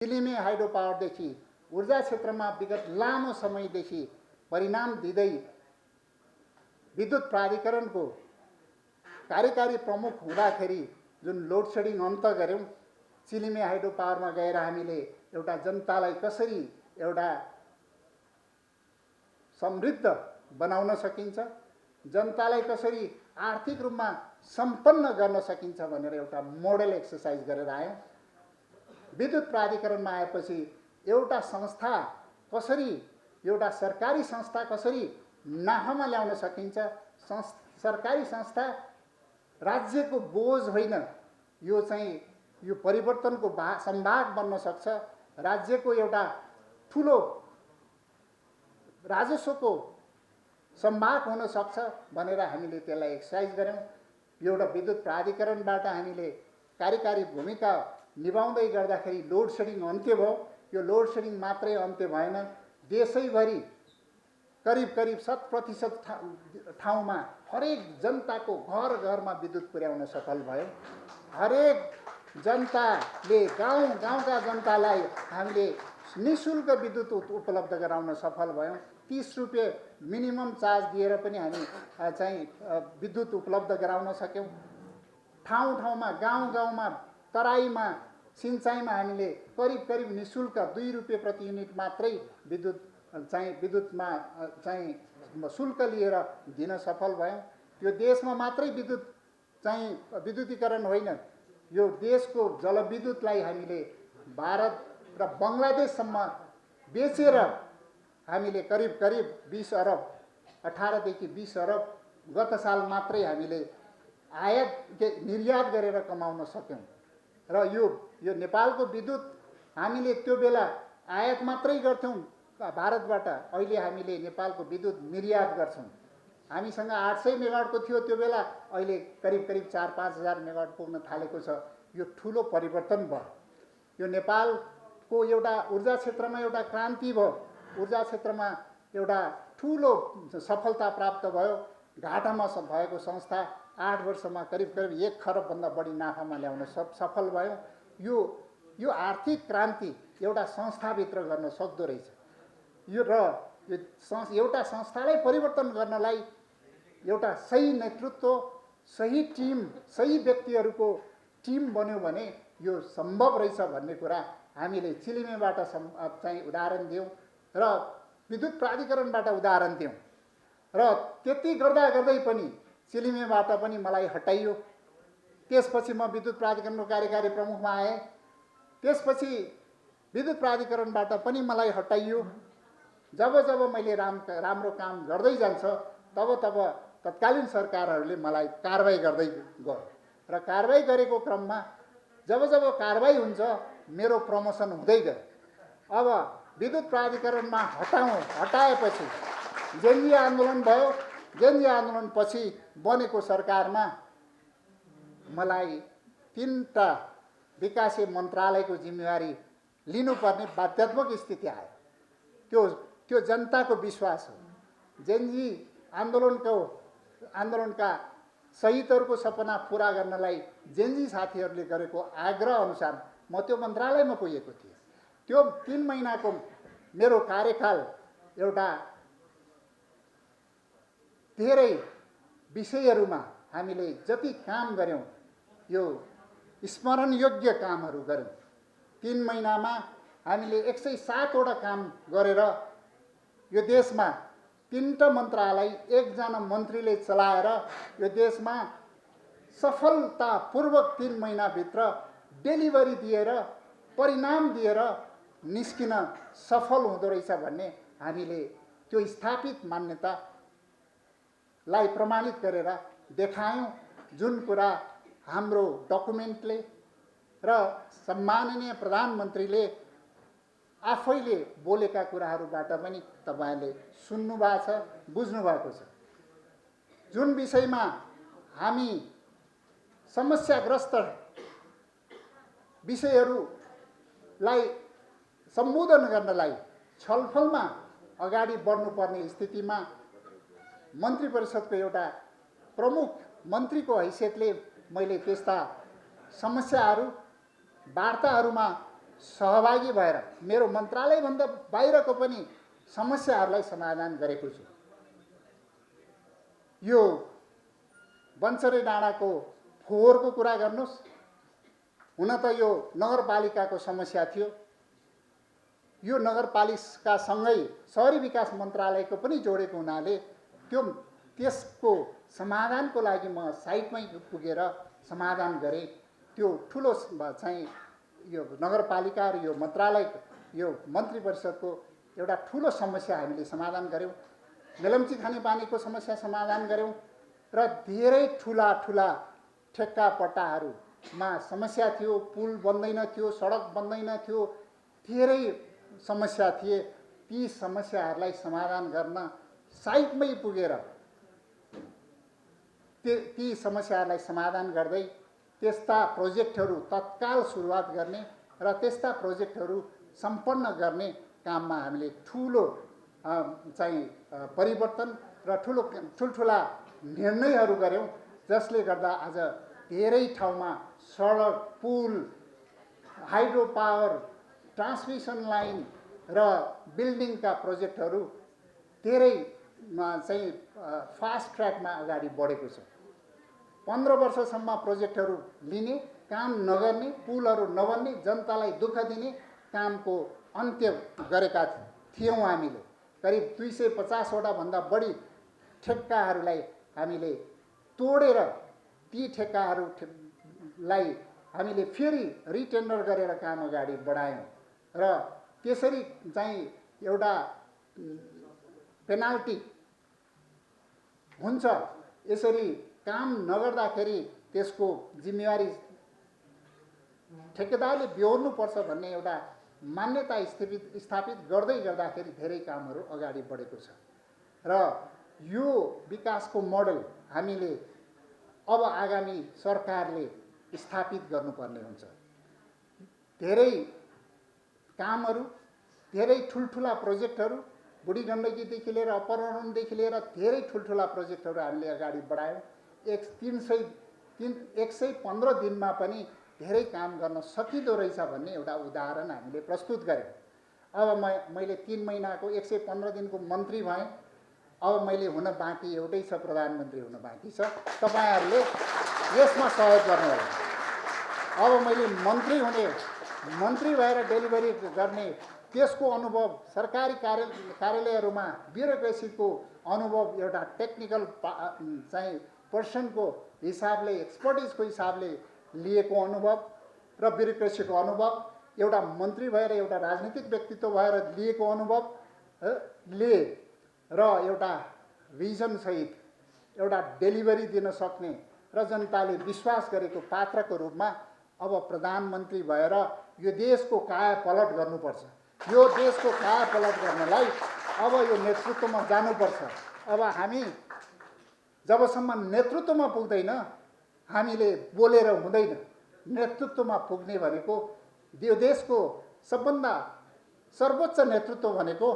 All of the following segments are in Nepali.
चिलिमे हाइड्रो पावरदेखि ऊर्जा क्षेत्रमा विगत लामो समयदेखि परिणाम दिँदै विद्युत प्राधिकरणको कार्यकारी प्रमुख हुँदाखेरि जुन लोड सेडिङ अन्त गर्यौं, चिलिमे हाइड्रो पावरमा गएर हामीले एउटा जनतालाई कसरी एउटा समृद्ध बनाउन सकिन्छ, जनतालाई कसरी आर्थिक रूपमा सम्पन्न गर्न सकिन्छ भनेर एउटा मोडल एक्सरसाइज गरेर आयौं। विद्युत प्राधिकरणमा आएपछि एउटा संस्था कसरी, एउटा सरकारी संस्था कसरी नाफामा ल्याउन सकिन्छ, सरकारी संस्था राज्यको बोझ होइन, यो चाहिँ यो परिवर्तनको संभाग बन्न सक्छ, राज्यको एउटा ठुलो राजस्वको संभाग हुन सक्छ भनेर हामीले त्यसलाई एक्सरसाइज गर्यौं। एउटा विद्युत प्राधिकरणबाट हामीले कार्यकारी भूमिका निभाउँदै गर्दाखेरि लोड सेडिङ अन्त्य भयो। यो लोड सेडिङ मात्रै अन्त्य भएन, देशैभरि करिब 100% ठाउँमा हरेक जनताको घर घरमा विद्युत पुर्याउन सफल भयो। हरेक जनताले गाउँका जनतालाई हामीले निःशुल्क विद्युत उपलब्ध गराउन सफल भयौं। 30 रुपैयाँ मिनिमम चार्ज दिएर पनि हामी चाहिँ विद्युत उपलब्ध गराउन सक्यौं। ठाउँमा गाउँमा तराईमा सिंचाइमा हामीले करिब निःशुल्क 2 रुपैयाँ प्रति युनिट मात्रै विद्युतमा शुल्क लिएर दिन सफल भयौं। यो देशमा मात्रै विद्युतीकरण होइन, यो देशको जलविद्युतलाई हामीले भारत र बङ्गलादेशसम्म बेचेर हामीले करिब 20 अरब 18 देखि 20 अरब गत साल मात्रै हामीले आयात निर्यात गरेर कमाउन सक्यौं। र यो नेपालको विद्युत हामीले त्यो बेला आयात मात्रै गर्थ्यौं भारतबाट, अहिले हामीले नेपालको विद्युत निर्यात गर्छौं। हामीसँग 800 मेगावाटको थियो त्यो बेला, अहिले करिब 4-5 हजार मेगावाट पुग्न थालेको छ। यो ठुलो परिवर्तन भयो। यो नेपालको एउटा ऊर्जा क्षेत्रमा एउटा क्रान्ति भयो। ऊर्जा क्षेत्रमा एउटा ठुलो सफलता प्राप्त भयो। घाटामा भएको संस्था 8 वर्षमा करिब 1 खरब भन्दा बढी नाफामा ल्याउन सफल भयो। यो आर्थिक क्रान्ति एउटा संस्थाभित्र गर्न सक्दो रहेछ। यो एउटा संस्थालाई परिवर्तन गर्नलाई एउटा सही नेतृत्व, सही टिम, सही व्यक्तिहरूको टिम बन्यो भने यो सम्भव रहेछ भन्ने कुरा हामीले चिलिमेबाट चाहिँ उदाहरण दियौं र विद्युत प्राधिकरणबाट उदाहरण दियौं। र त्यति गर्दै पनि चिलिमेबाट पनि मलाई हटाइयो। त्यसपछि म विद्युत प्राधिकरणको कार्यकारी प्रमुखमा आएँ। त्यसपछि विद्युत प्राधिकरणबाट पनि मलाई हटाइयो। जब मैले राम्रो काम गर्दै जान्छ तब तत्कालीन सरकारहरूले मलाई कारबाही गर्दै गयो र कारबाही गरेको क्रममा जब कारबाही हुन्छ मेरो प्रमोसन हुँदै गयो। अब विद्युत प्राधिकरणमा हटाएपछि जेनजी आन्दोलन भयो। जेनजी आन्दोलनपछि बनेको सरकारमा मलाई 3टा विकासे मन्त्रालयको जिम्मेवारी लिनुपर्ने बाध्यात्मक स्थिति आयो। त्यो जनताको विश्वास हो। जेनजी आन्दोलनका शहीदहरूको सपना पूरा गर्नलाई जेनजी साथीहरूले गरेको आग्रह अनुसार म त्यो मन्त्रालयमा पुगेको थिएँ। त्यो 3 महिनाको मेरो कार्यकाल एउटा धेरै विषयहरूमा हामीले जति काम गर्यौं, यो स्मरणयोग्य कामहरू गर्यौं। 3 महिनामा हामीले 107 वटा काम गरेर यो देशमा 3टा मन्त्रालय 1 जना मन्त्रीले चलाएर यो देशमा सफलतापूर्वक 3 महिनाभित्र डेलिभरी दिएर परिणाम दिएर निस्किन सफल हुँदो रहेछ भन्ने हामीले त्यो स्थापित मान्यतालाई प्रमाणित गरेर देखायौं। जुन कुरा हाम्रो डकुमेन्टले र सम्माननीय प्रधानमन्त्रीले आफैले बोलेका कुराहरूबाट पनि तपाईले सुन्नु भएको छ, बुझ्नु भएको छ। जुन विषयमा हामी समस्याग्रस्त विषयहरूलाई सम्बोधन गर्नलाई छलफलमा अगाडि बढ्नुपर्ने स्थितिमा मन्त्री परिषदको एउटा प्रमुख मन्त्रीको हैसियतले मैले त्यस्ता समस्याहरू वार्ताहरूमा सहभागी भएर मेरो मन्त्रालयभन्दा बाहिरको पनि समस्याहरूलाई समाधान गरेको छु। यो बन्सरे डाँडाको फोहोरको कुरा गर्नुहोस्, हुन त यो नगरपालिकाको समस्या थियो। यो नगरपालिकासँगै शहरी विकास मन्त्रालयको पनि जोडेको हुनाले त्यसको समाधानको लागि म साइटमै पुगेर समाधान गरेँ। त्यो ठुलो चाहिँ यो नगरपालिका र यो मन्त्रालय, यो मन्त्री परिषदको एउटा ठुलो समस्या हामीले समाधान गऱ्यौँ। मेलम्ची खानेपानीको समस्या समाधान गऱ्यौँ र धेरै ठुला ठेक्का पट्टाहरूमा समस्या थियो। पुल बन्दैन थियो, सडक बन्दैन थियो, धेरै समस्या थिए। ती समस्याहरूलाई समाधान गर्न साइटमै पुगेर ती समस्याहरूलाई समाधान गर्दै त्यस्ता प्रोजेक्टहरू तत्काल सुरुवात गर्ने र त्यस्ता प्रोजेक्टहरू सम्पन्न गर्ने काममा हामीले ठुलो चाहिँ परिवर्तन र ठुल्ठुला निर्णयहरू गऱ्यौँ, जसले गर्दा आज धेरै ठाउँमा सडक, पुल, हाइड्रो पावर, ट्रान्समिसन लाइन र बिल्डिङका प्रोजेक्टहरू धेरै चाहिँ फास्ट ट्र्याकमा अगाडि बढेको छ। 15 वर्षसम्म प्रोजेक्टहरू लिने, काम नगर्ने, पुलहरू नबन्ने, जनतालाई दुःख दिने कामको अन्त्य गरेका थियौँ हामीले। करिब 250 भन्दा बढी ठेक्काहरूलाई हामीले तोडेर ती ठेक्काहरूलाई हामीले फेरि रिटेन्डर गरेर काम अगाडि बढायौँ र त्यसरी चाहिँ एउटा पेनाल्टी हुन्छ। यसरी काम नगर्दाखेरि त्यसको जिम्मेवारी ठेकेदारले बेहोर्नुपर्छ भन्ने एउटा मान्यता स्थापित गर्दाखेरि धेरै कामहरू अगाडि बढेको छ र यो विकासको मोडल हामीले अब आगामी सरकारले स्थापित गर्नुपर्ने हुन्छ। धेरै कामहरू, धेरै ठुल्ठुला प्रोजेक्टहरू, बुढी गण्डकीदेखि लिएर अपरवनदेखि लिएर धेरै ठुल्ठुला प्रोजेक्टहरू हामीले अगाडि बढायौँ। 115 दिनमा पनि धेरै काम गर्न सकिँदो रहेछ भन्ने एउटा उदाहरण हामीले प्रस्तुत गऱ्यौँ। अब मैले 3 महिनाको 115 दिनको मन्त्री भएँ। अब मैले हुन बाँकी एउटै छ, प्रधानमन्त्री हुन बाँकी छ। तपाईँहरूले यसमा सहयोग गर्नुहोला। अब मैले मन्त्री भएर डेलिभरी गर्ने त्यसको अनुभव, सरकारी कार्यालयहरूमा ब्युरोक्रेसीको अनुभव, एउटा टेक्निकल चाहिँ पर्सनको हिसाबले, एक्सपर्टिजको हिसाबले लिएको अनुभव र ब्युरोक्रेसीको अनुभव, एउटा मन्त्री भएर, एउटा राजनीतिक व्यक्तित्व भएर लिएको अनुभवले र एउटा भिजनसहित एउटा डेलिभरी दिन सक्ने र जनताले विश्वास गरेको पात्रको रूपमा अब प्रधानमन्त्री भएर यो देशको कायापलट गर्नुपर्छ। यो देशको कायापलट गर्नलाई अब यो नेतृत्वमा जानुपर्छ। अब हामी जबसम्म नेतृत्वमा पुग्दैन हामीले बोलेर हुँदैन। नेतृत्वमा पुग्ने भनेको यो देशको सबभन्दा सर्वोच्च नेतृत्व भनेको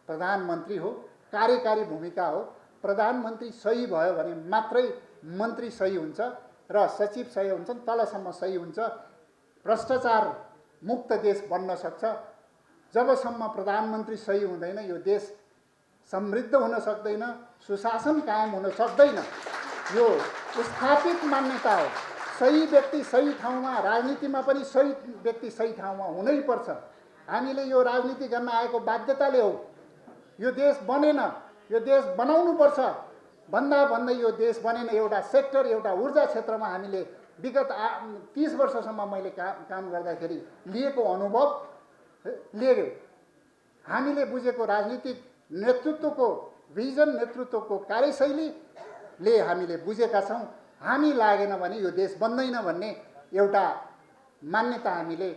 प्रधानमन्त्री हो। कार्यकारी भूमिका हो। प्रधानमन्त्री सही भयो भने मात्रै मन्त्री सही हुन्छ र सचिव सही हुन्छन्, तलसम्म सही हुन्छ। भ्रष्टाचार मुक्त देश बन्न सक्छ। जबसम्म प्रधानमन्त्री सही हुँदैन यो देश समृद्ध हुन सक्दैन, सुशासन कायम हुन सक्दैन। यो स्थापित मान्यता हो। सही व्यक्ति सही ठाउँमा, राजनीतिमा पनि सही व्यक्ति सही ठाउँमा हुनैपर्छ। हामीले यो राजनीति गर्न आएको बाध्यताले हो। यो देश बनेन, यो देश बनाउनुपर्छ भन्दै यो देश बनेन। एउटा सेक्टर, एउटा ऊर्जा क्षेत्रमा हामीले विगत 30 वर्षसम्म मैले काम गर्दाखेरि लिएको अनुभव लिएर हामीले बुझेको राजनीतिक नेतृत्वको भिजन, नेतृत्वको कार्यशैलीले हामीले बुझेका छौँ। हामी लागेन भने यो देश बन्दैन भन्ने एउटा मान्यता हामीले,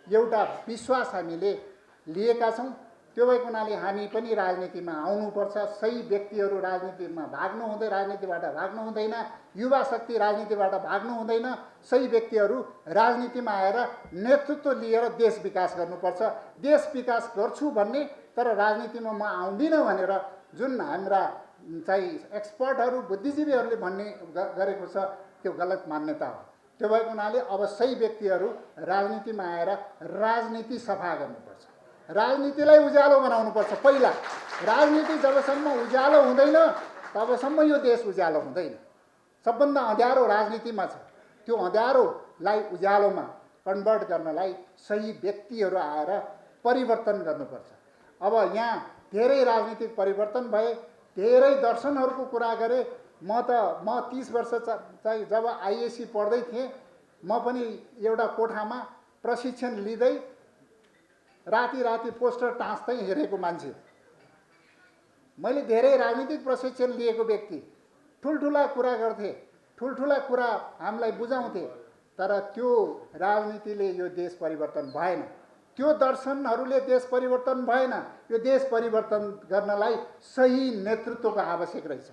एउटा विश्वास हामीले लिएका छौँ। त्यो भएको हुनाले हामी पनि राजनीतिमा आउनुपर्छ। सही व्यक्तिहरू राजनीतिबाट भाग्नु हुँदैन। युवा शक्ति राजनीतिबाट भाग्नु हुँदैन। सही व्यक्तिहरू राजनीतिमा आएर नेतृत्व लिएर देश विकास गर्नुपर्छ। देश विकास गर्छु भन्ने तर राजनीतिमा म आउँदिनँ भनेर जुन हाम्रा चाहिँ एक्सपर्टहरू, बुद्धिजीवीहरूले भन्ने गरेको छ त्यो गलत मान्यता हो। त्यो भएको हुनाले अब सही व्यक्तिहरू राजनीतिमा आएर राजनीति सफा गर्नुपर्छ, राजनीतिलाई उज्यालो बनाउनुपर्छ। पहिला राजनीति जबसम्म उज्यालो हुँदैन तबसम्म यो देश उज्यालो हुँदैन। सबभन्दा अँध्यारो राजनीतिमा छ। त्यो अँध्यारोलाई उज्यालोमा कन्भर्ट गर्नलाई सही व्यक्तिहरू आएर परिवर्तन गर्नुपर्छ। अब यहाँ धेरै राजनीतिक परिवर्तन भए, धेरै दर्शनहरूको कुरा गरे। म 30 वर्ष चाहिँ जब आइएससी पढ्दै थिएँ, म पनि एउटा कोठामा प्रशिक्षण लिँदै राति पोस्टर टाँच्दै हेरेको मान्छे। मैले धेरै राजनीतिक प्रशिक्षण लिएको व्यक्ति, ठुल्ठुला कुरा गर्थे, ठुल्ठुला कुरा हामीलाई बुझाउँथे, तर त्यो राजनीतिले यो देश परिवर्तन भएन, त्यो दर्शनहरूले देश परिवर्तन भएन। यो देश परिवर्तन गर्नलाई सही नेतृत्वको आवश्यक रहेछ।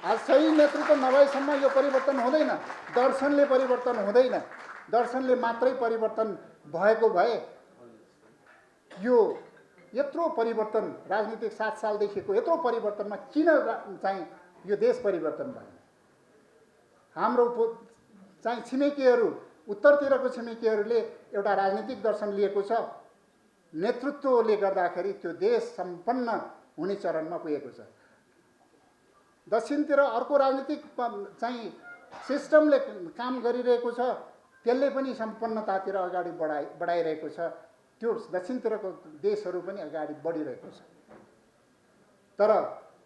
आज सही नेतृत्व नभएसम्म यो परिवर्तन हुँदैन, दर्शनले परिवर्तन हुँदैन। दर्शनले मात्रै परिवर्तन भएको भए यो यत्रो परिवर्तन राजनीतिक 7 सालदेखिको यत्रो परिवर्तनमा किन चाहिँ यो देश परिवर्तन भएन? हाम्रो चाहिँ छिमेकीहरू, उत्तरतिरको छिमेकीहरूले एउटा राजनीतिक दर्शन लिएको छ, नेतृत्वले गर्दाखेरि त्यो देश सम्पन्न हुने चरणमा पुगेको छ। दक्षिणतिर अर्को राजनीतिक चाहिँ सिस्टमले काम गरिरहेको छ, त्यसले पनि सम्पन्नतातिर अगाडि बढाइरहेको छ। त्यो दक्षिणतिरको देशहरू पनि अगाडि बढिरहेको छ, तर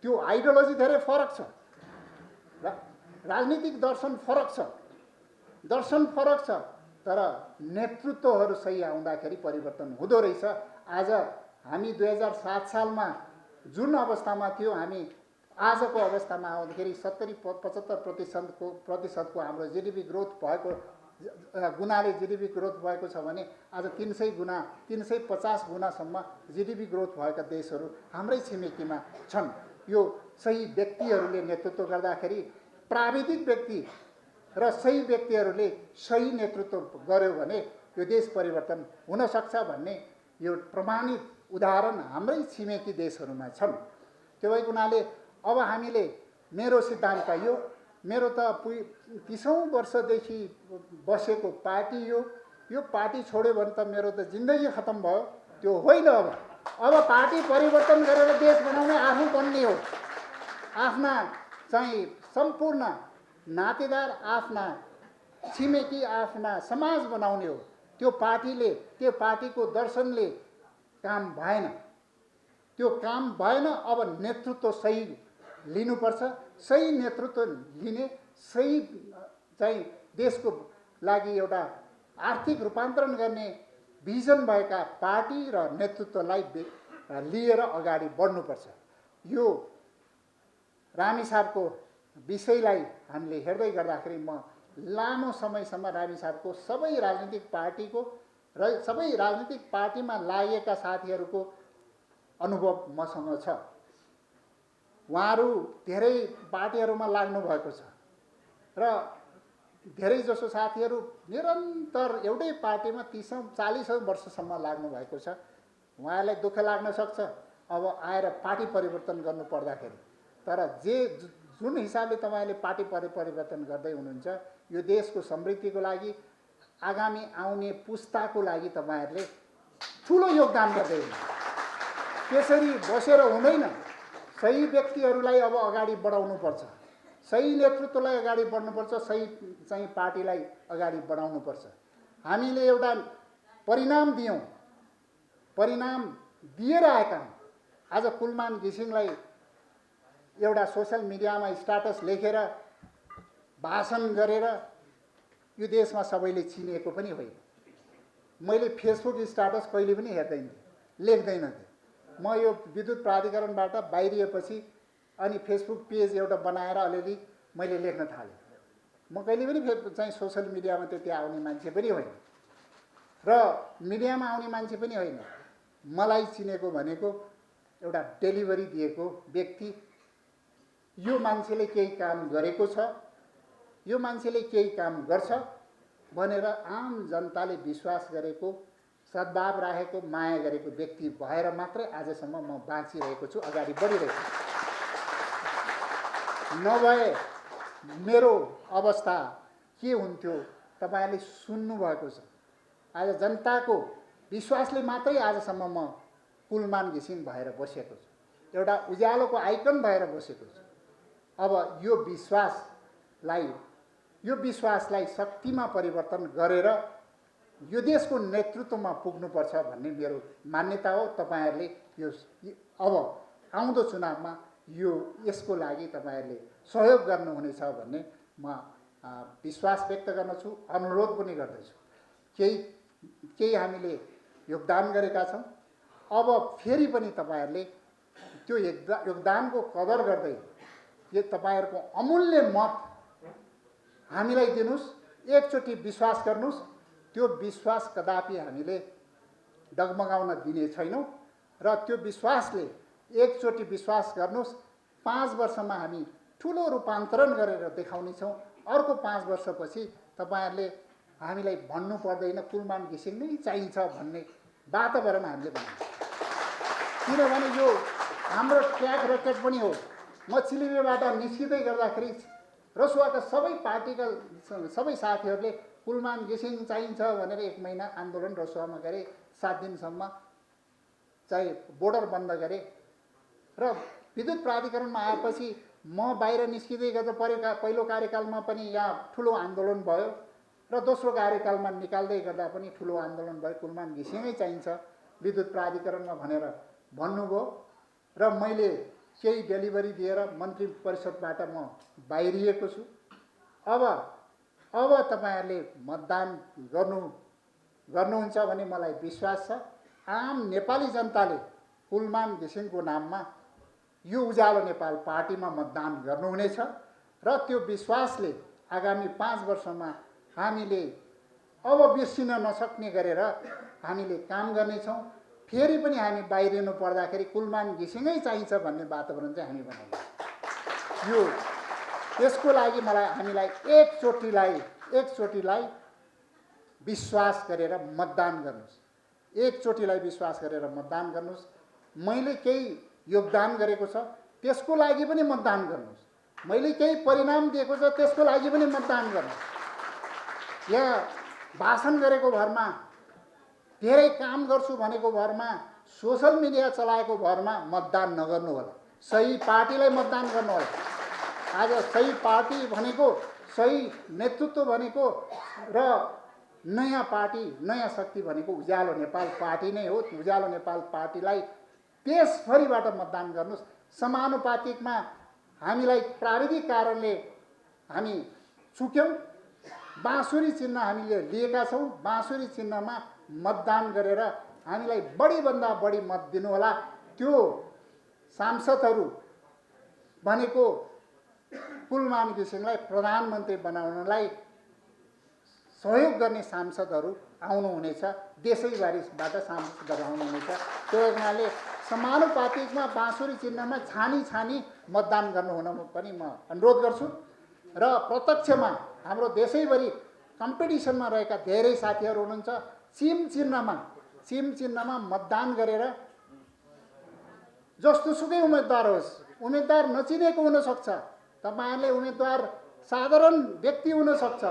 त्यो आइडियोलोजी धेरै फरक छ, राजनीतिक दर्शन फरक छ, दर्शन फरक छ, तर नेतृत्वहरू सही आउँदाखेरि परिवर्तन हुँदो रहेछ। आज हामी 2007 सालमा जुन अवस्थामा थियो, हामी आजको अवस्थामा आउँदाखेरि 70-75% प्रतिशतको हाम्रो जीडीपी ग्रोथ भएको गुणाले जीडीपी ग्रोथ भएको छ भने आज 300 गुणा 350 गुणासम्म जीडीपी ग्रोथ भएका देशहरू हाम्रै छिमेकीमा छन्। यो सही व्यक्तिहरूले नेतृत्व गर्दाखेरि, प्राविधिक व्यक्ति र सही व्यक्तिहरूले सही नेतृत्व गर्यो भने यो देश परिवर्तन हुन सक्छ भन्ने यो प्रमाणित उदाहरण हाम्रै छिमेकी देशहरूमा छन्। त्यो भएको हुनाले अब हामीले, मेरो सिद्धान्त मेरो त 30औं वर्षदेखि बसेको पार्टी यो पार्टी छोड्यो भने त मेरो त जिन्दगी खत्तम भयो। त्यो होइन। अब पार्टी परिवर्तन गरेर देश बनाउने आफू बन्ने हो। आफ्ना चाहिँ सम्पूर्ण नातेदार, आफ्ना छिमेकी, आफ्ना समाज बनाउने हो। त्यो पार्टीको दर्शनले काम भएन, त्यो काम भएन। अब नेतृत्व सही लिनुपर्छ। सही नेतृत्व लिने, सही चाहिँ देशको लागि एउटा आर्थिक रूपान्तरण गर्ने भिजन भएका पार्टी र नेतृत्वलाई लिएर अगाडि बढ्नुपर्छ। यो रामेछापको विषयलाई हामीले हेर्दै गर्दाखेरि म लामो समयसम्म रामेछापको सबै राजनीतिक पार्टीको र सबै राजनीतिक पार्टीमा लागेका साथीहरूको अनुभव मसँग छ। उहाँहरू धेरै पार्टीहरूमा लाग्नु भएको छ र धेरै जसो साथीहरू निरन्तर एउटै पार्टीमा 30-40 वर्षसम्म लाग्नु भएको छ। उहाँलाई दुःख लाग्न सक्छ अब आएर पार्टी परिवर्तन गर्नु पर्दाखेरि, तर जुन हिसाबले तपाईँले पार्टी परिवर्तन गर्दै हुनुहुन्छ, यो देशको समृद्धिको लागि, आगामी आउने पुस्ताको लागि तपाईँहरूले ठुलो योगदान गर्दै हुनुहुन्छ। त्यसरी बसेर हुँदैन। सही व्यक्तिहरूलाई अब अगाडि बढाउनुपर्छ, सही नेतृत्वलाई अगाडि बढ्नुपर्छ, सही चाहिँ पार्टीलाई अगाडि बढाउनुपर्छ। हामीले एउटा परिणाम दियौँ, परिणाम दिएर आएका हौँ। आज कुलमान घिसिङलाई एउटा सोसल मिडियामा स्ट्याटस लेखेर भाषण गरेर यो देशमा सबैले चिनेको पनि होइन। मैले फेसबुक स्ट्याटस कहिले पनि हेर्दैन थिएँ, लेख्दैन थिएँ। म यो विद्युत प्राधिकरणबाट बाहिरिएपछि अनि फेसबुक पेज एउटा बनाएर अलिअलि मैले लेख्न थालेँ। म कहिले पनि चाहिँ सोसल मिडियामा त्यति आउने मान्छे पनि होइन र मिडियामा आउने मान्छे पनि होइन। मलाई चिनेको भनेको एउटा डेलिभरी दिएको व्यक्ति, यो मान्छेले केही काम गरेको छ, यो मान्छेले केही काम गर्छ भनेर आम जनताले विश्वास गरेको, सद्भाव राखेको, माया गरेको व्यक्ति भएर मात्रै आजसम्म म बाँचिरहेको छु, अगाडि बढिरहेको छु। नभए मेरो अवस्था के हुन्थ्यो तपाईँहरूले सुन्नुभएको छ। आज जनताको विश्वासले मात्रै आजसम्म म कुलमान घिसिङ भएर बसेको छु, एउटा उज्यालोको आइकन भएर बसेको छु। अब यो विश्वासलाई शक्तिमा परिवर्तन गरेर यो देशको नेतृत्वमा पुग्नुपर्छ भन्ने मेरो मान्यता हो। तपाईँहरूले यो अब आउँदो चुनावमा यसको लागि तपाईँहरूले सहयोग गर्नुहुनेछ भन्ने म विश्वास व्यक्त गर्दछु, अनुरोध पनि गर्दछु। केही हामीले योगदान गरेका छौँ, अब फेरि पनि तपाईँहरूले त्यो योगदानको कदर गर्दै यो तपाईँहरूको अमूल्य मत हामीलाई दिनुहोस्, एकचोटि विश्वास गर्नुहोस्। त्यो विश्वास कदापि हामीले डगमगाउन दिने छैनौँ र त्यो विश्वासले एकचोटि विश्वास गर्नुहोस्, 5 वर्षमा हामी ठुलो रूपान्तरण गरेर देखाउनेछौँ। अर्को 5 वर्षपछि तपाईँहरूले हामीलाई भन्नु पर्दैन कुलमान घिसिङ नै चाहिन्छ भन्ने वातावरण हामीले बनाउँछौँ। किनभने यो हाम्रो ट्र्याक रेकर्ड पनि हो। म चिलिमेबाट निस्किँदै गर्दाखेरि रसुवाका सबै पार्टीका सबै साथीहरूले कुलमान घिसिङ चाहिन्छ भनेर 1 महिना आन्दोलन रसुवामा गरे, 7 दिनसम्म चाहिँ बोर्डर बन्द गरे र विद्युत प्राधिकरणमा आएपछि म बाहिर निस्किँदै गर्दा पहिलो कार्यकालमा पनि यहाँ ठुलो आन्दोलन भयो र दोस्रो कार्यकालमा निकाल्दै गर्दा पनि ठुलो आन्दोलन भयो। कुलमान घिसिङै चाहिन्छ विद्युत प्राधिकरणमा भनेर भन्नुभयो र मैले केही डेलिभरी दिएर मन्त्री परिषदबाट म बाहिरिएको छु। अब तपाईँहरूले मतदान गर्नुहुन्छ भने मलाई विश्वास छ आम नेपाली जनताले कुलमान घिसिङको नाममा यो उज्यालो नेपाल पार्टीमा मतदान गर्नुहुनेछ र त्यो विश्वासले आगामी 5 वर्षमा हामीले अब बिर्सिन नसक्ने गरेर हामीले काम गर्नेछौँ। फेरि पनि हामी बाहिरिनु पर्दाखेरि कुलमान घिसिङै चाहिन्छ भन्ने वातावरण चाहिँ हामी बनाउँछौँ। यसको लागि हामीलाई एकचोटिलाई विश्वास गरेर मतदान गर्नुहोस्। एकचोटिलाई विश्वास गरेर मतदान गर्नुहोस्। मैले केही योगदान गरेको छ त्यसको लागि पनि मतदान गर्नुहोस्। मैले केही परिणाम दिएको छ त्यसको लागि पनि मतदान गर्नुहोस्। यहाँ भाषण गरेको भरमा, धेरै काम गर्छु भनेको भरमा, सोसल मिडिया चलाएको भरमा मतदान नगर्नु होला। सही पार्टीलाई मतदान गर्नु होला। आज सही पार्टी भनेको, सही नेतृत्व भनेको र नयाँ पार्टी, नयाँ शक्ति भनेको उज्यालो नेपाल पार्टी नै हो। उज्यालो नेपाल पार्टीलाई देशभरिबाट मतदान गर्नुहोस्। समानुपातिकमा हामीलाई प्राविधिक कारणले हामी चुक्यौँ। बाँसुरी चिन्ह हामीले लिएका छौँ। बाँसुरी चिन्हमा मतदान गरेर हामीलाई बढीभन्दा बढी मत दिनुहोला। त्यो सांसदहरू भनेको कुलमान घिसिङलाई प्रधानमन्त्री बनाउनलाई सहयोग गर्ने सांसदहरू आउनुहुनेछ। देशैभरिबाट सांसदहरू आउनुहुनेछ। त्यो हुनाले समानुपातिकमा बाँसुरी चिन्हमा छानी मतदान गर्नुहुन पनि म अनुरोध गर्छु र प्रत्यक्षमा हाम्रो देशैभरि कम्पिटिसनमा रहेका धेरै साथीहरू हुनुहुन्छ। चिम चिन्हमा मतदान गरेर जस्तोसुकै उम्मेदवार होस्, उम्मेदवार नचिनेको हुनसक्छ, तपाईँहरूले उम्मेदवार साधारण व्यक्ति हुनसक्छ,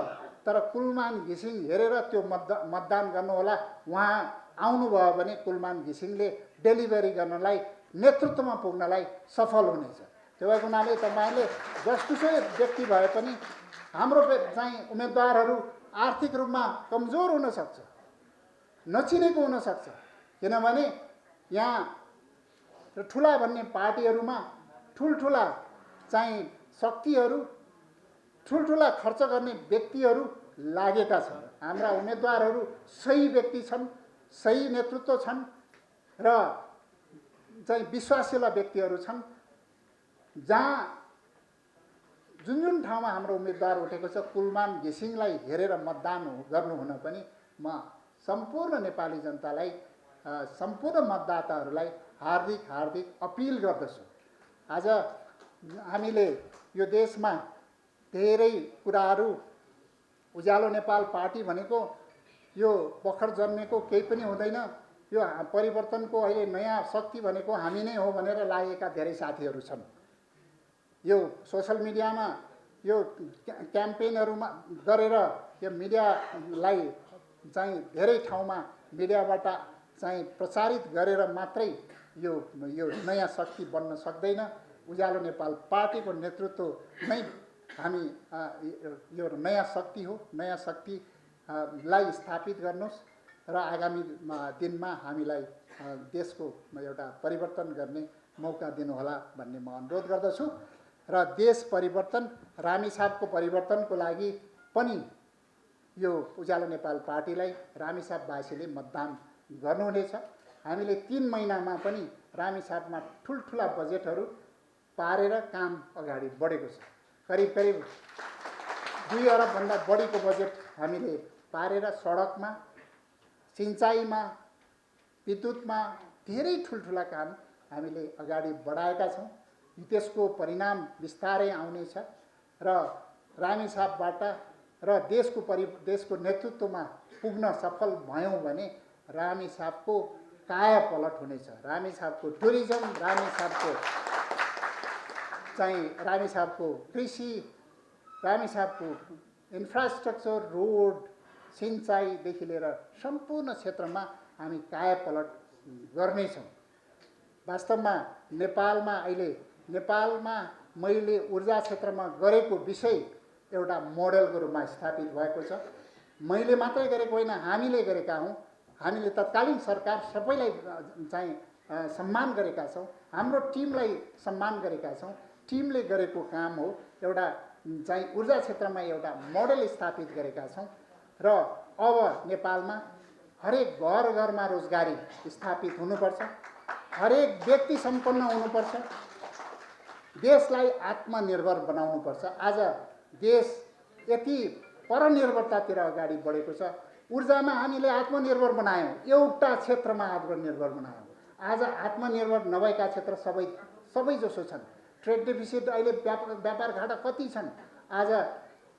तर कुलमान घिसिङ हेरेर त्यो मतदान गर्नुहोला। उहाँ आउनुभयो भने कुलमान घिसिङले डेलिभरी गर्नलाई, नेतृत्वमा पुग्नलाई सफल हुनेछ। त्यो भएको हुनाले तपाईँहरूले जस्तोसुकै व्यक्ति भए पनि हाम्रो चाहिँ उम्मेदवारहरू आर्थिक रूपमा कमजोर हुनसक्छ, नचिनेको हुनसक्छ। किनभने यहाँ ठुला भन्ने पार्टीहरूमा ठुल्ठुला चाहिँ शक्तिहरू, ठुल्ठुला खर्च गर्ने व्यक्तिहरू लागेका छन्। हाम्रा उम्मेदवारहरू सही व्यक्ति छन्, सही नेतृत्व छन् र चाहिँ विश्वासिला व्यक्तिहरू छन्। जुन ठाउँमा हाम्रो उम्मेदवार उठेको छ कुलमान घिसिङलाई हेरेर मतदान गर्नुहुन पनि म सम्पूर्ण नेपाली जनतालाई, सम्पूर्ण मतदाताहरूलाई हार्दिक अपिल गर्दछु। आज हामीले यो देशमा धेरै कुराहरू, उज्यालो नेपाल पार्टी भनेको यो भर्खर जन्मेको केही पनि हुँदैन। यो परिवर्तनको अहिले नयाँ शक्ति भनेको हामी नै हो भनेर लागेका धेरै साथीहरू छन्। यो सोसल मिडियामा यो क्याम्पेनहरुमा गरेर यो मिडियालाई चाहिँ धेरै ठाउँमा मिडियाबाट चाहिँ प्रचारित गरेर मात्रै यो नयाँ शक्ति बन्न सक्दैन। उज्यालो नेपाल पार्टीको नेतृत्व नै हामी यो नयाँ शक्ति हो। नयाँ शक्तिलाई स्थापित गर्नुहोस् र आगामी दिनमा हामीलाई देशको एउटा परिवर्तन गर्ने मौका दिनुहोला भन्ने म अनुरोध गर्दछु। र देश परिवर्तन, रामेछापको परिवर्तनको लागि पनि यो उज्यालो नेपाल पार्टीलाई रामेछापवासीले मतदान गर्नुहुनेछ। हामीले 3 महिनामा पनि रामेछापमा ठुल्ठुला बजेटहरू पारेर काम अगाडि बढेको छ। करिब 2 अरबभन्दा बढीको बजेट हामीले पारेर सडकमा, सिँचाइमा, विद्युतमा धेरै ठुल्ठुला काम हामीले अगाडि बढाएका छौँ। त्यसको परिणाम बिस्तारै आउनेछ र रामेछापबाट र देशको नेतृत्वमा पुग्न सफल भयौँ भने रामेछापको काया पलट हुनेछ। रामेछापको टुरिज्म, रामेछापको कृषि, रामेछापको इन्फ्रास्ट्रक्चर, रोड, सिँचाइदेखि लिएर सम्पूर्ण क्षेत्रमा हामी काया पलट गर्नेछौँ। वास्तवमा नेपालमा मैले ऊर्जा क्षेत्रमा गरेको विषय एउटा मोडेलको रूपमा स्थापित भएको छ। मैले मात्रै गरेको होइन, हामीले गरेका हौँ। हामीले तत्कालीन सरकार सबैलाई चाहिँ सम्मान गरेका छौँ। हाम्रो टिमलाई सम्मान गरेका छौँ। टिमले गरेको काम हो। एउटा चाहिँ ऊर्जा क्षेत्रमा एउटा मोडेल स्थापित गरेका छौँ र अब नेपालमा हरेक घरमा रोजगारी स्थापित हुनुपर्छ। हरेक व्यक्ति सम्पन्न हुनुपर्छ। देशलाई आत्मनिर्भर बनाउनुपर्छ। आज देश यति परनिर्भरतातिर अगाडि बढेको छ। ऊर्जामा हामीले आत्मनिर्भर बनायौँ, एउटा क्षेत्रमा आत्मनिर्भर बनायौँ। आज आत्मनिर्भर नभएका क्षेत्र सबै जसो छन्। ट्रेड डेफिसिट अहिले व्यापार घाटा कति छन्। आज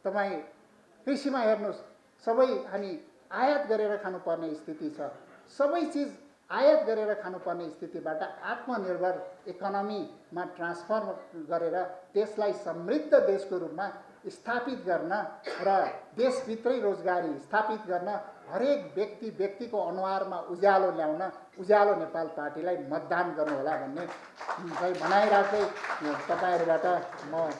तपाईँ कृषिमा हेर्नुहोस्, सबै हामी आयात गरेर खानुपर्ने स्थिति छ। सबै चिज आयात गरेर खानुपर्ने स्थितिबाट आत्मनिर्भर इकोनोमीमा ट्रान्सफर गरेर देशलाई समृद्ध देशको रूपमा स्थापित गर्न र देशभित्रै रोजगारी स्थापित गर्न, हरेक व्यक्तिको अनुहारमा उज्यालो ल्याउन उज्यालो नेपाल पार्टीलाई मतदान गर्नुहोला भन्ने भनाइराख्दै तपाईँहरूबाट म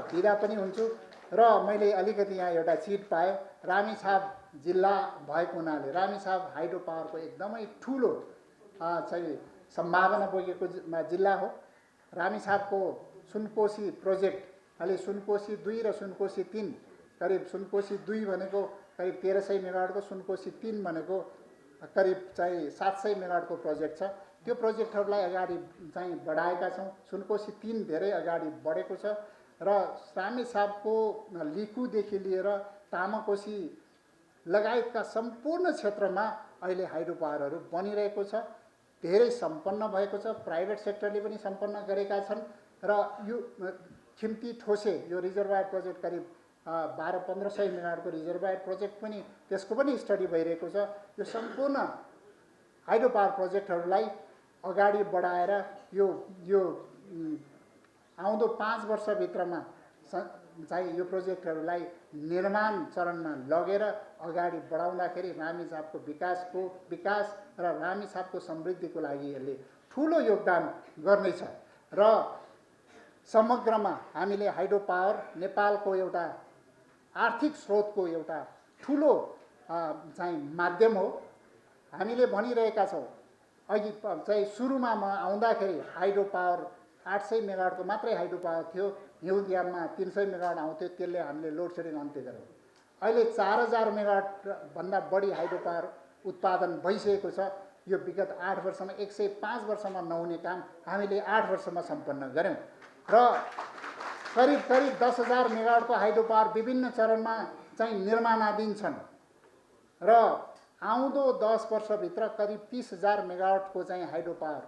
बिदा पनि हुन्छु। र मैले अलिकति यहाँ एउटा चिट पाएँ। रामेछाप जिल्ला भएको हुनाले रामेछाप हाइड्रो पावरको एकदमै ठुलो चाहिँ सम्भावना बोकेको जिल्ला हो। रामेछापको सुनकोशी प्रोजेक्ट, अहिले सुनकोशी 2 र सुनकोशी 3, करिब सुनकोशी 2 भनेको करिब 1300 मेगावाटको, सुनकोशी 3 भनेको करिब चाहिँ 700 मेगावाटको प्रोजेक्ट छ। त्यो प्रोजेक्टहरूलाई अगाडि चाहिँ बढाएका छौँ। सुनकोशी 3 धेरै अगाडि बढेको छ र रामेछापको लिकुदेखि लिएर तामाकोशी लगायतका सम्पूर्ण क्षेत्रमा अहिले हाइड्रो पावरहरू बनिरहेको छ। धेरै सम्पन्न भएको छ। प्राइभेट सेक्टरले पनि सम्पन्न गरेका छन् र यो खिम्ती ठोसे यो रिजर्भायर प्रोजेक्ट करिब 1200-1500 मेगावाटको रिजर्भायर प्रोजेक्ट पनि, त्यसको पनि स्टडी भइरहेको छ। यो सम्पूर्ण हाइड्रो पावर प्रोजेक्टहरूलाई अगाडि बढाएर यो आउँदो 5 वर्षभित्रमा चाहिँ यो प्रोजेक्टहरूलाई निर्माण चरणमा लगेर अगाडि बढाउँदाखेरि रामेछापको विकास र रामेछापको समृद्धिको लागि यसले ठुलो योगदान गर्नेछ। र समग्रमा हामीले हाइड्रो पावर नेपालको एउटा आर्थिक स्रोतको एउटा ठुलो चाहिँ माध्यम हो। हामीले भनिरहेका छौँ, अघि चाहिँ सुरुमा म आउँदाखेरि हाइड्रो पावर 800 मेगावाटको मात्रै हाइड्रो पावर थियो। हिउँदियामा 300 मेगावाट आउँथ्यो। त्यसले हामीले लोड सेडिङ अन्त्य गऱ्यौँ। अहिले 4000 मेगावाटभन्दा बढी हाइड्रो पावर उत्पादन भइसकेको छ। यो विगत 8 वर्षमा 105 वर्षमा नहुने काम हामीले 8 वर्षमा सम्पन्न गऱ्यौँ र करिब 10,000 मेगावाटको हाइड्रो पावर विभिन्न चरणमा चाहिँ निर्माणाधीन छन् र आउँदो 10 वर्षभित्र करिब 30,000 मेगावाटको चाहिँ हाइड्रो पावर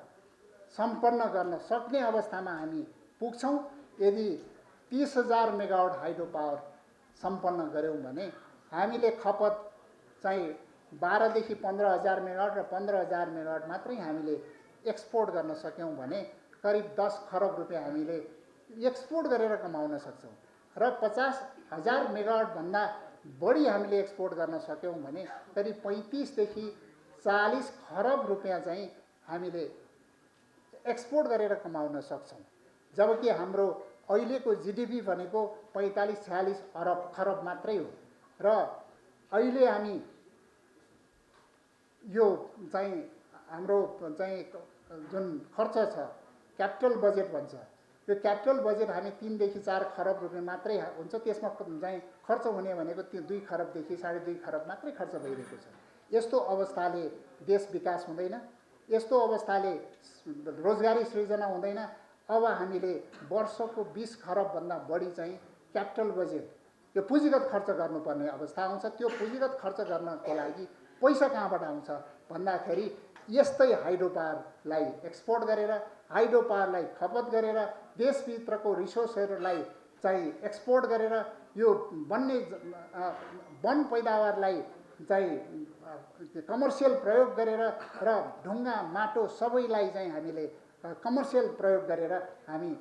सम्पन्न गर्न सक्ने अवस्थामा हामी पुग्छौँ। यदि 30,000 मेगावाट हाइड्रो पावर सम्पन्न गऱ्यौँ भने हामीले खपत चाहिँ 12 देखि 15,000 मेगावाट र 15,000 मेगावाट मात्रै हामीले एक्सपोर्ट गर्न सक्यौँ भने करिब 10 खरब रुपियाँ हामीले एक्सपोर्ट गरेर कमाउन सक्छौँ। र 50,000 मेगावाटभन्दा बढी हामीले एक्सपोर्ट गर्न सक्यौँ भने करिब 35 देखि 40 खरब रुपियाँ चाहिँ हामीले एक्सपोर्ट गरेर कमाउन सक्छौँ। जबकि हाम्रो अहिलेको जिडिपी भनेको 45-46 अरब खरब मात्रै हो र अहिले हामी यो चाहिँ हाम्रो चाहिँ जुन खर्च छ क्यापिटल बजेट भन्छ, यो क्यापिटल बजेट हामी 3 देखि 4 खरब रुपियाँ मात्रै हुन्छ। त्यसमा चाहिँ खर्च हुने भनेको 2 खरबदेखि 2.5 खरब मात्रै खर्च भइरहेको छ। यस्तो अवस्थाले देश विकास हुँदैन, यस्तो अवस्थाले रोजगारी सृजना हुँदैन। अब हामीले वर्षको 20 खरबभन्दा बढी चाहिँ क्यापिटल बजेट यो पुँजीगत खर्च गर्नुपर्ने अवस्था आउँछ। त्यो पुँजीगत खर्च गर्नको लागि पैसा कहाँबाट आउँछ भन्दाखेरि यस्तै हाइड्रो पावरलाई एक्सपोर्ट गरेर, हाइड्रो पावरलाई खपत गरेर, देशभित्रको रिसोर्सहरूलाई चाहिँ एक्सपोर्ट गरेर यो वन पैदावारलाई चाहिँ कमर्सियल प्रयोग गरेर र ढुङ्गा माटो सबैलाई चाहिँ हामीले कमर्सियल प्रयोग गरेर हामी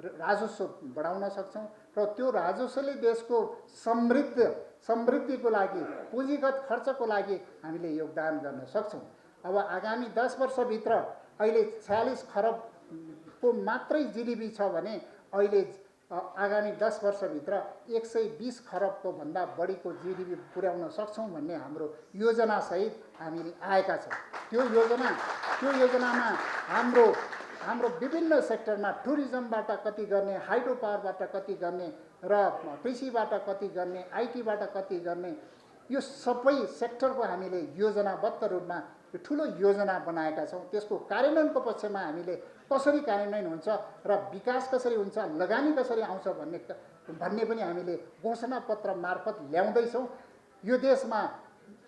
राजस्व बढाउन सक्छौँ र त्यो राजस्वले देशको समृद्धिको लागि, पुँजीगत खर्चको लागि हामीले योगदान गर्न सक्छौँ। अब आगामी 10 वर्षभित्र अहिले 46 खरबको मात्रै जिडिपी छ भने अहिले आगामी 10 वर्षभित्र 120 खरबको भन्दा बढीको जिडिपी पुर्याउन सक्छौँ भन्ने हाम्रो योजनासहित हामी आएका छौँ। त्यो योजनामा हाम्रो विभिन्न सेक्टरमा टुरिज्मबाट कति गर्ने, हाइड्रो पावरबाट कति गर्ने र कृषिबाट कति गर्ने, आइटीबाट कति गर्ने, यो सबै सेक्टरको हामीले योजनाबद्ध रूपमा यो ठुलो योजना बनाएका छौँ। त्यसको कार्यान्वयनको पक्षमा हामीले कसरी कार्यान्वयन हुन्छ र विकास कसरी हुन्छ, लगानी कसरी आउँछ भन्ने पनि हामीले घोषणापत्र मार्फत ल्याउँदैछौँ। यो देशमा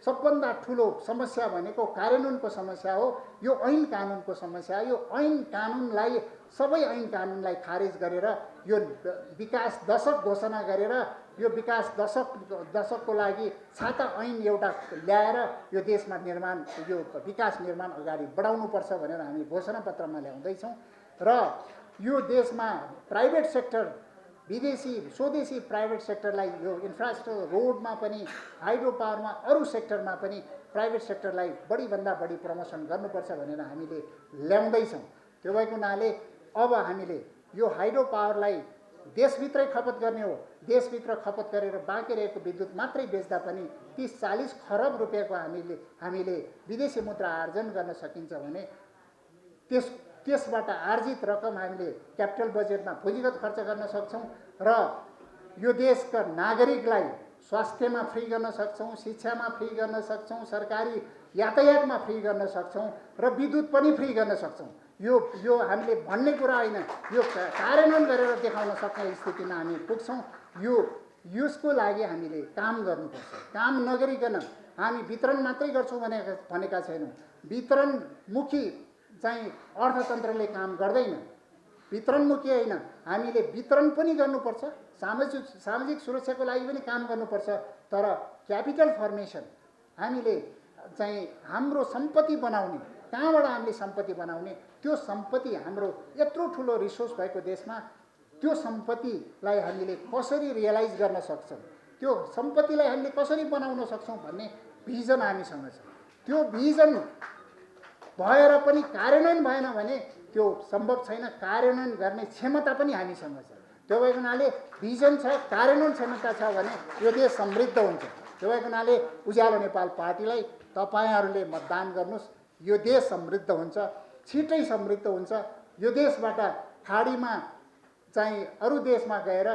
सबभन्दा ठुलो समस्या भनेको कार्यान्वयनको समस्या हो, यो ऐन कानुनको समस्या हो। यो सबै ऐन कानुनलाई खारेज गरेर यो विकास दशक घोषणा गरेर यो विकास दशकको लागि छाता ऐन एउटा ल्याएर यो देशमा यो विकास निर्माण अगाडि बढाउनुपर्छ भनेर हामी घोषणापत्रमा ल्याउँदैछौँ। र यो देशमा प्राइभेट सेक्टर, विदेशी स्वदेशी प्राइभेट सेक्टरलाई यो इन्फ्रास्ट्रक्चर, रोडमा पनि, हाइड्रो पावरमा, अरू सेक्टरमा पनि प्राइभेट सेक्टरलाई बढीभन्दा बढी प्रमोसन गर्नुपर्छ भनेर हामीले ल्याउँदैछौँ। त्यो भएको हुनाले अब हामीले यो हाइड्रो पावरलाई देशभित्रै खपत गर्ने हो। देशभित्र खपत गरेर बाँकी रहेको विद्युत मात्रै बेच्दा पनि 30-40 खरब रुपियाँको हामीले विदेशी मुद्रा आर्जन गर्न सकिन्छ भने त्यसबाट आर्जित रकम हामीले क्यापिटल बजेटमा पुँजीगत खर्च गर्न सक्छौँ र यो देशका नागरिकलाई स्वास्थ्यमा फ्री गर्न सक्छौँ, शिक्षामा फ्री गर्न सक्छौँ, सरकारी यातायातमा फ्री गर्न सक्छौँ र विद्युत पनि फ्री गर्न सक्छौँ। यो हामीले भन्ने कुरा होइन, यो कार्यान्वयन गरेर देखाउन सक्ने स्थितिमा हामी पुग्छौँ। यसको लागि हामीले काम गर्नुपर्छ। काम नगरिकन हामी वितरण मात्रै गर्छौँ भनेका छैनौँ। वितरणमुखी चाहिँ अर्थतन्त्रले काम गर्दैन। वितरणमुखी होइन, हामीले वितरण पनि गर्नुपर्छ, सामाजिक सुरक्षाको लागि पनि काम गर्नुपर्छ। तर क्यापिटल फर्मेसन हामीले चाहिँ हाम्रो सम्पत्ति बनाउने, कहाँबाट हामीले सम्पत्ति बनाउने, त्यो सम्पत्ति हाम्रो यत्रो ठुलो रिसोर्स भएको देशमा त्यो सम्पत्तिलाई हामीले कसरी रियलाइज गर्न सक्छौँ, त्यो सम्पत्तिलाई हामीले कसरी बनाउन सक्छौँ भन्ने भिजन हामीसँग छ। त्यो भिजन भएर पनि कार्यान्वयन भएन भने त्यो सम्भव छैन। कार्यान्वयन गर्ने क्षमता पनि हामीसँग छ। त्यो भएको हुनाले भिजन छ, कार्यान्वयन क्षमता छ भने यो देश समृद्ध हुन्छ। त्यो भएको हुनाले उज्यालो नेपाल पार्टीलाई तपाईँहरूले मतदान गर्नुहोस्। यो देश समृद्ध हुन्छ, छिटै समृद्ध हुन्छ। यो देशबाट खाडीमा चाहिँ अरू देशमा गएर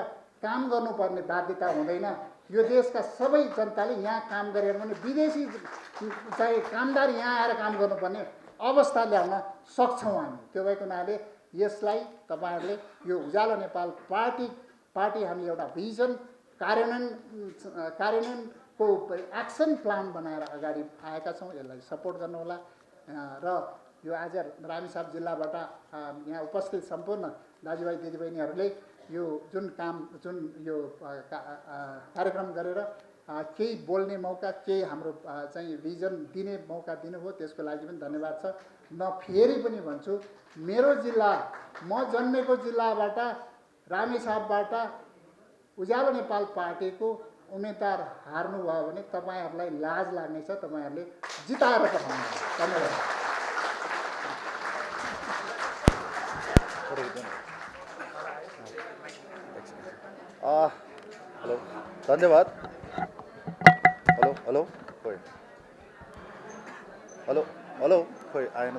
काम गर्नुपर्ने बाध्यता हुँदैन। यो देशका सबै जनताले यहाँ काम गरेर पनि विदेशी चाहिँ कामदार यहाँ आएर काम गर्नुपर्ने अवस्था ल्याउन सक्छौँ हामी। त्यो भएको हुनाले यसलाई तपाईँहरूले यो उज्यालो नेपाल पार्टी हामी एउटा भिजन कार्यान्वयनको एक्सन प्लान बनाएर अगाडि आएका छौँ। यसलाई सपोर्ट गर्नुहोला। र यो आज रामेछाप जिल्लाबाट यहाँ उपस्थित सम्पूर्ण दाजुभाइ दिदीबहिनीहरूले यो जुन कार्यक्रम गरेर केही बोल्ने मौका, केही हाम्रो चाहिँ भिजन दिने मौका दिनुभयो, त्यसको लागि पनि धन्यवाद छ। म फेरि पनि भन्छु, मेरो जिल्ला, म जन्मेको जिल्लाबाट, रामेछापबाट उज्यालो नेपाल पार्टीको उम्मेदवार हार्नुभयो भने तपाईँहरूलाई लाज लाग्नेछ, तपाईँहरूले जिताएर पठाउनु। धन्यवाद। हेलो, धन्यवाद। हेलो हेलो खोइ हेलो हेलो खोइ आएन।